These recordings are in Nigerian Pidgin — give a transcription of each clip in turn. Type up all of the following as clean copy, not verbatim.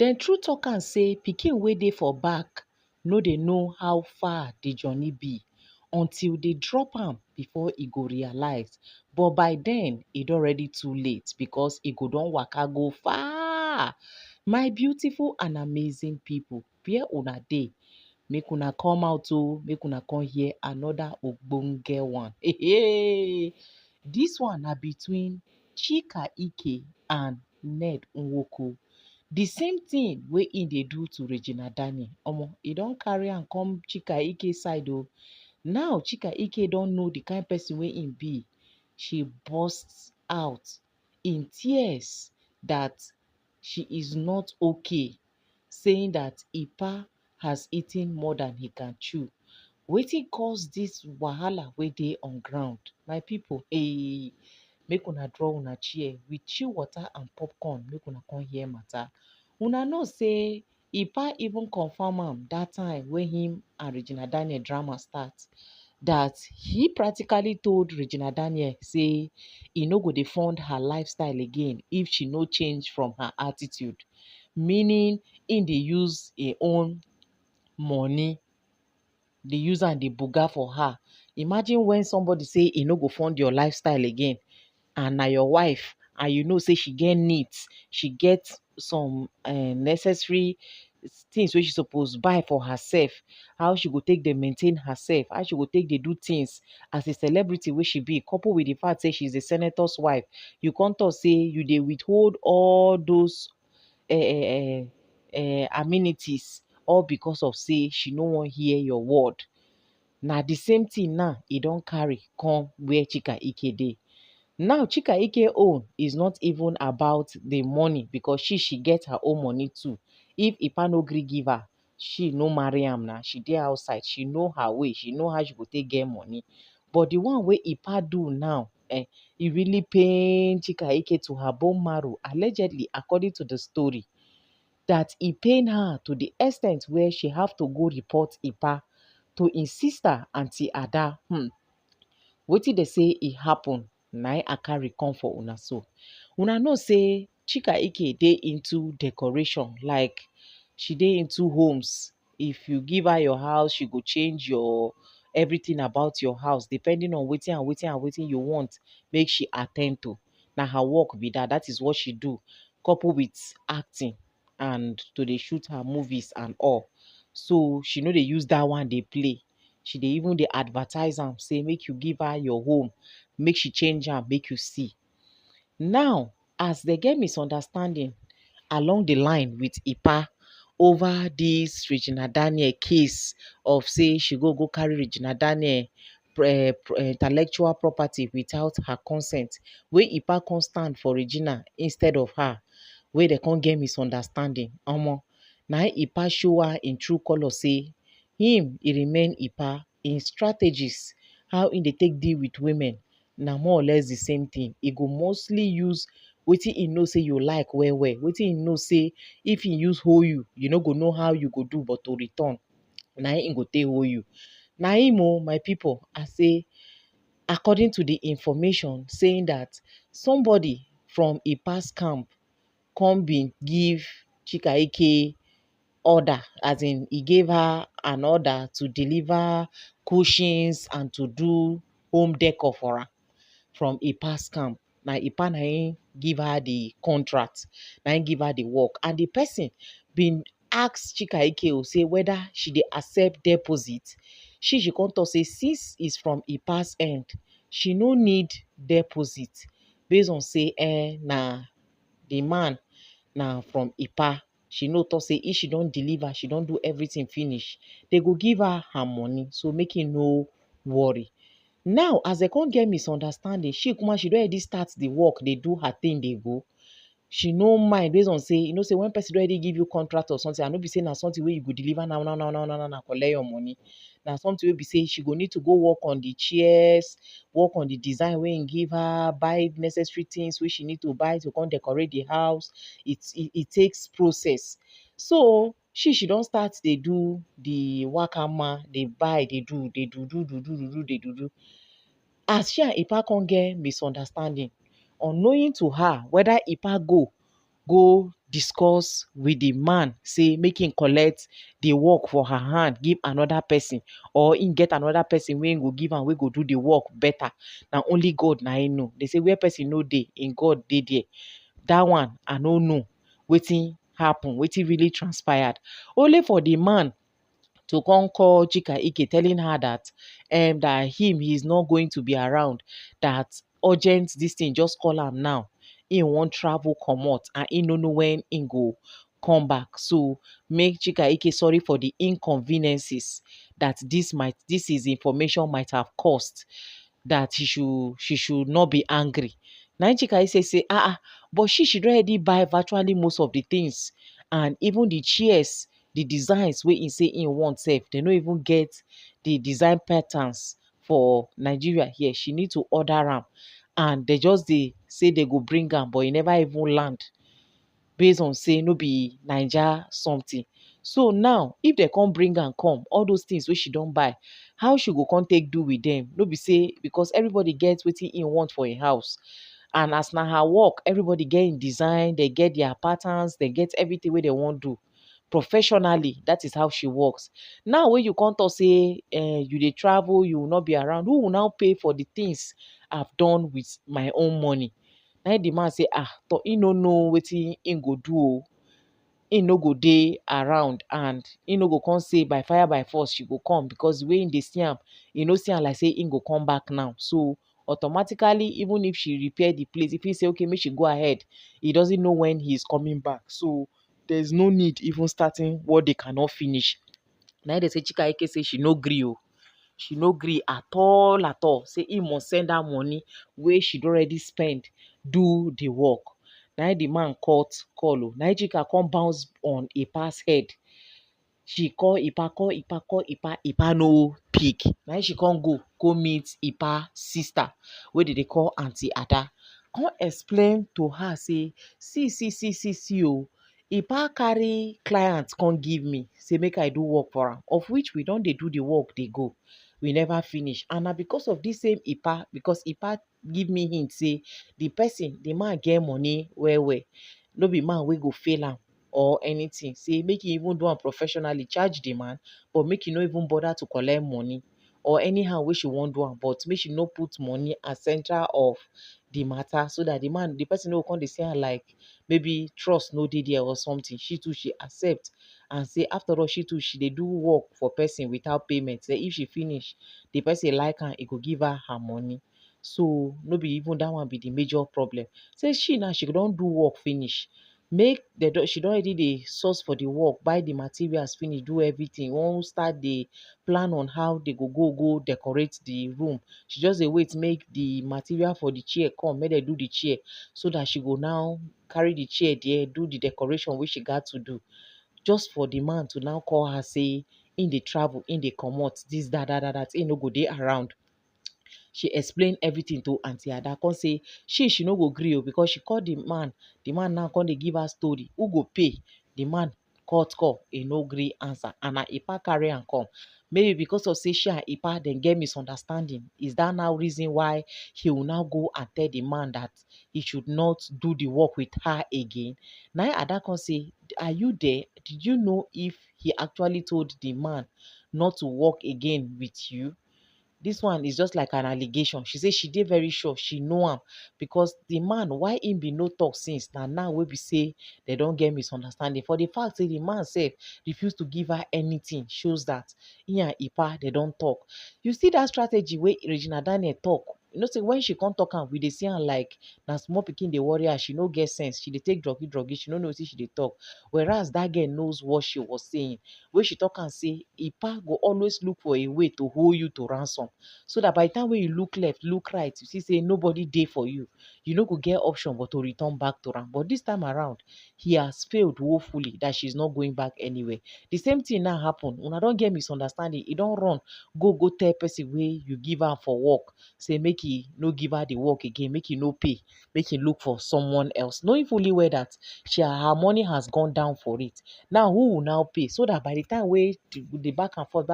Dem true talk am say pikin wey dey for back no dey know how far the journey be until dey drop am before e go realize. But by den, e don already too late because e go don waka go far. My beautiful and amazing people, where una dey? Make una come out oh, make una come hear another ogbonge one. This one na between Chika Ike and Ned Nwoko. The same thing wey e dey do to Regina Daniel, omo, e don carry am come Chika Ike side oh. Now Chika Ike don know the kind person wey im be. She bursts out in tears that she is not okay, saying that Ipa has eaten more than he can chew. Wetin cause dis wahala wey dey on ground? My people, make una draw una chair with chill water and popcorn, make una come hear matter. Una know say Ipa even confirm am that time when him and Regina Daniel drama start, that he practically told Regina Daniel say e no go dey fund her lifestyle again if she no change from her attitude, meaning im dey use im own money, dey use am dey buga for her. Imagine when somebody say e no go fund your lifestyle again and na your wife, and you know say she get needs, she get some necessary things wey she suppose buy for herself, how she go take dey maintain herself, how she go take dey do things as a celebrity wey she be, couple with the fact say she's a senator's wife. You come talk say you dey withhold all those amenities all because of say she no wan hear your word. Na the same thing now e don carry come where Chika Ike dey. Now Chika Ike own is not even about the money because she get her own money too. If Ipa no gree give her, she no marry am na, she dey outside, she know her way, she know how she go take get money. But the one wey Ipa do now, e really pain Chika Ike to her bone marrow, allegedly according to the story, that e pain her to the extent where she have to go report Ipa to im sister Aunty Ada. Wetin dey say e happen na I carry come for una so. Una know say Chika Ike dey into decoration, like she dey into homes. If you give her your house, she go change your everything about your house depending on wetin you want make she attend to. Na her work be that. That is what she do, couple with acting and to dey shoot her movies and all. So she no dey use that one dey play. She dey even dey advertise am say make you give her your home, make she change am, make you see. Now, as they get misunderstanding along the line with Ipa over this Regina Daniel case of say she go carry Regina Daniel intellectual property without her consent, wey Ipa come stand for Regina instead of her, wey they come get misunderstanding. Omo, na Ipa show her in true color say him e remain Ipa, in strategies, how im dey take deal with women, na more or less the same thing. E go mostly use wetin e know say you like well well, wetin e know say if e use hold you, you no go know how you go do but to return, na im go take hold you. Na im oh, my people, I say according to the information saying that somebody from Ipa's camp come bin give Chika Ike order, as in he gave her an order to deliver cushions and to do home decor for her from Ipa's camp. Na Ipa na im give her the contract, na im give her the work, and the person bin ask Chika Ike say whether she dey accept deposit. She come talk say since it's from Ipa's end, she no need deposit based on say na the man na from Ipa. She no talk say if she don deliver, she don do everything finish, they go give her her money, so make e no worry. Now as they come get misunderstanding, she don already start the work, dey do her thing dey go. She no mind based on say, you know say when person don already give you contract or something, and no be say na something wey you go deliver now collect your money. Na something wey be say she go need to go work on the chairs, work on the design wey im give her, buy necessary things wey she need to buy to come decorate the house. It takes process. So she don start dey do the wakama, dey buy, dey do. As she and Ipa come get misunderstanding, unknowing to her whether Ipa go discuss with the man say make him collect the work for her hand give another person, or him get another person wey him go give am wey go do the work better. Na only God na him know. They say where person no dey, in God dey there. Dat one I no know wetin happen, wetin really transpired. Only for the man to come call Chika Ike telling her that he is not going to be around, that urgent this thing just call am now. He wan travel comot and he no know when he go come back. So make Chika Ike sorry for the inconveniences that this is information might have caused, that she should not be angry. Na im Chika Ike say but she don already buy virtually most of the things, and even the chairs, the designs wey im say im want sef, dem no even get the design patterns for Nigeria here. She need to order am, and they just dey say they go bring am, but e never even land, based on say no be Naija something. So now if dem come bring am come, all those things wey she don buy, how she go come take do with dem? No be say because everybody get wetin im want for im house, and as na her work, everybody get im design, they get their patterns, they get everything wey dem wan do professionally. That is how she works. Now when you come talk say you dey travel, you will not be around, who will now pay for the things I've done with my own money? Na im the man say he no know wetin im go do o. Im no go dey around, and im no go come say by fire by force she go come, because the way im dey see am, e no see am like say im go come back now. So automatically, even if she repair the place, if he say okay make she go ahead, he doesn't know when he is coming back. So there's no need even starting what they cannot finish. Na im dey say Chika Ike say she no gree o. She no gree at all. Say he must send her money wey she don already spend do the work. Na im the man call o. Na im Chika come bounce on Ipa's head. She call Ipa, Ipa no pick. Na im she come go meet Ipa sister wey dem dey call Aunty Ada. Come explain to her say see o, Ipa carry client come give me say make I do work for am, of which we don dey do the work dey go. We never finish, and na because of this same Ipa, because Ipa give me hint say the man get money well well, no be man wey go fail am or anything. Say make e even do am professionally, charge the man, but make e no even bother to collect money or anyhow wey she wan do am, but make she no put money as central of the matter, so that the person no go come dey see am like maybe trust no dey there or something. She too, she accept and say after all, she too, she dey do work for person without payment. Say if she finish, the person like am, e go give her her money. So no be even that one be the major problem. Say she now, she don do work finish, she don already dey source for the work, buy the materials finish, do everything, wan start dey plan on how they go decorate the room. She just dey wait make the material for the chair come, make dem do the chair, so that she go now carry the chair there, do the decoration wey she got to do. Just for the man to now call her say in dey travel, in dey comot, this that, he no go dey around. She explain everything to Aunty Ada. Come say she no go gree o, because she call the man. The man now come dey give her story. Who go pay? The man call, he no gree answer, and na Ipa carry am come. Maybe because of say she and Ipa dem get misunderstanding. Is that now reason why he will now go and tell the man that he should not do the work with her again? Na Ada come say, are you there? Did you know if he actually told the man not to work again with you? This one is just like an allegation. She say she dey very sure she know am, because the man, why him be no talk since, na now wey be say they don get misunderstanding. For the fact say the man sef refuse to give her anything, shows that he and Ipa they don talk. You see that strategy wey Regina Daniel talk, you know say when she come talk am, we dey see am like na small pikin dey worry her, she no get sense, she dey take druggy, she no know wetin she dey talk. Whereas that girl knows what she was saying. When she talk am say Ipa go always look for a way to hold you to ransom, so that by the time when you look left, look right, you see say nobody dey for you, you no go get option but to return back to am. But this time around, he has failed woefully, that she's not going back anywhere. The same thing now happen. Una don get misunderstanding, e don run go tell person wey you give am for work say make he no give her the work again, make he no pay, make he look for someone else, knowing fully well that her money has gone down for it. Now who will now pay? So that by the time wey the back and forth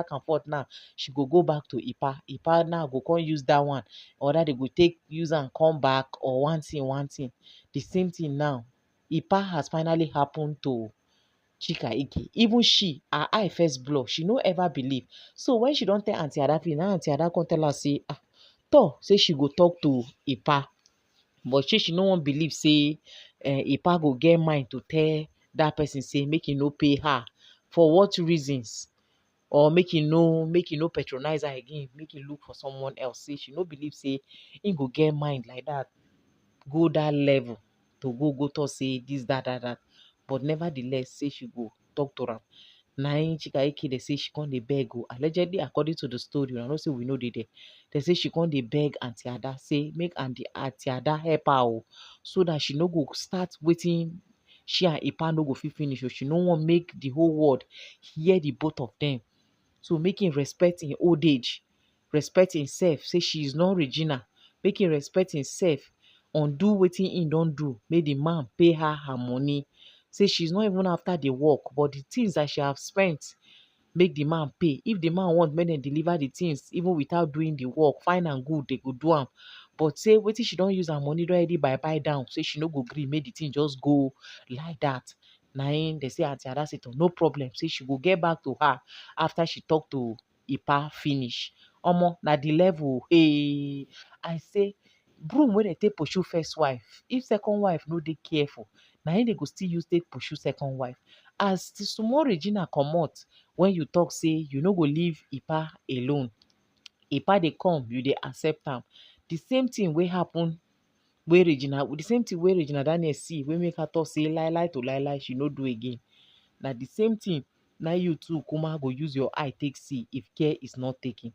now, she go back to Ipa now go come use that one, or that they go take use and come back, or one thing. The same thing now Ipa has finally happened to Chika Ike. Even she, her eye first blow. She no ever believe. So when she don't tell Auntie Ada finish, now Auntie Ada come tell her say, say she go talk to Ipa. But she no wan believe say Ipa go get mind to tell that person say make e no pay her. For what reasons? Or make e no patronize her again, make e look for someone else. Say she no believe say he go get mind like that, go that level to go talk say this, that. But nevertheless, say she go talk to am. Na im Chika Ike dey say she come dey beg o. Allegedly, according to the story, una know say we no dey there. They say she come dey beg Aunty Ada say make Aunty Ada help her o, so that she no go start wetin she and Ipa no go fit finish o. She no wan make the whole world hear the both of them. So make him respect im old age, respect himself, say she is not Regina. Make him respect himself, undo wetin im don do, make the man pay her money. Say she's not even after the work, but the things that she have spent, make the man pay. If the man want make dem deliver the things even without doing the work, fine and good, they go do am. But say wetin she don use her money don already buy down, say she no go gree make the thing just go like that. Na im dey say Aunty Ada say no problem, say she go get back to her after she talk to Ipa finish. Omo, na the level. Hey, I say broom wey dey take pursue first wife, if second wife no dey careful, na im dey go still use take pursue second wife. As the small Regina comot, when you talk say you no go leave Ipa alone, Ipa dey come, you dey accept am. The same thing wey happen the same thing wey Regina Daniel see wey make her talk say lie to lie she no do again. Na the same thing na you too kuma go use your eye take see if care is not taken.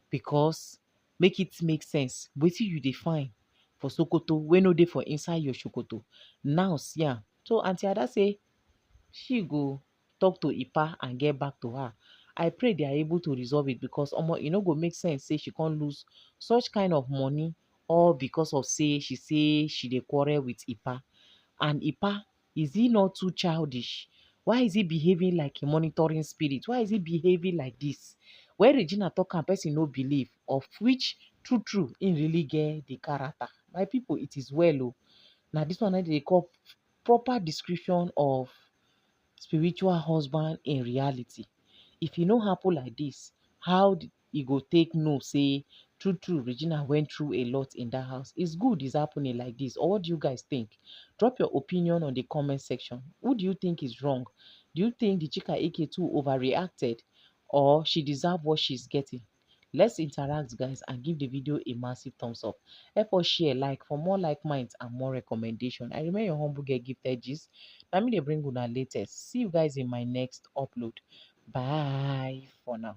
Because make it make sense, wetin you dey find for Sokoto wey no dey for inside your Sokoto, now see am. So Aunty Ada say she go talk to Ipa and get back to her. I pray they are able to resolve it, because omo, e no go make sense say she can't lose such kind of money all because of say she dey quarrel with Ipa. And Ipa, is he not too childish? Why is he behaving like a monitoring spirit? Why is he behaving like this? When Regina talk am, person no believe, of which true im really get the character. My people, it is well o. Na this one na dey call proper description of spiritual husband in reality. If e no happen like this, how e go take know say true Regina went through a lot in that house? It's good it's happening like this. Or what do you guys think? Drop your opinion on the comment section. Who do you think is wrong? Do you think the Chika Ike too overreacted, or she deserve what she's getting? Let's interact, guys, and give the video a massive thumbs up. Help us share, like, for more like minds and more recommendation. I remain your humble girl, Gifted Gist. Na me dey bring una latest. See you guys in my next upload. Bye for now.